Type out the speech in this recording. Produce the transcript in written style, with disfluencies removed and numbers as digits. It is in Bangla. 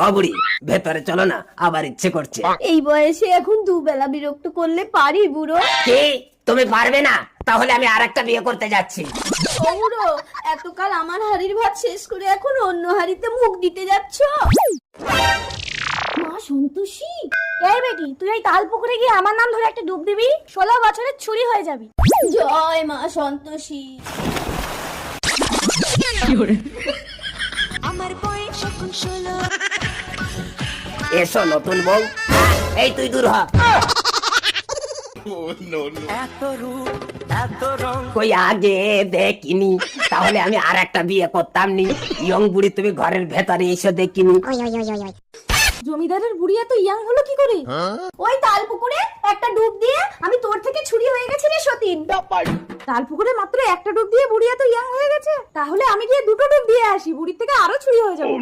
ও বুড়ি, ভেতরে চলো না, আবার ইচ্ছে করছে। এই বয়সে এখন দুবেলা বিরক্ত করলে পারি বুড়ো? কি তুমি পারবে না? তাহলে আমি আরেকটা বিয়ে করতে যাচ্ছি। ও বুড়ো, এতকাল আমার হাড়ির ভাত শেষ করে এখন অন্য হাড়িতে মুখ দিতে যাচ্ছ? মা সন্তোষী, এই বেটি, তুই এই তাল পুকুরে গিয়ে আমার নাম ধরে একটা ডুব দিবি, 16 বছরের ছুরি হয়ে যাবি। জয় মা সন্তোষী। আমার বয়স এখন 16। এসো নতুন বউ। এই তুই দূর হ। কই আগে দেখিনি, তাহলে আমি আর একটা বিয়ে করতাম নি। ইয়ং বুড়ি তুমি ঘরের ভেতরে এসে দেখিনি। জমিদারের বুড়ি এত ইয়াং হলো কি করে? ওই তাল পুকুরে একটা ডুব দিয়ে আমি তোর থেকে ছুরি হয়ে গেছি রে সতীন। তাল পুকুরে মাত্র একটা ডুব দিয়ে বুড়ি এত ইয়াং হয়ে গেছে, তাহলে আমি গিয়ে দুটো ডুব দিয়ে আসি, বুড়ির থেকে আরো ছুরি হয়ে যাবো।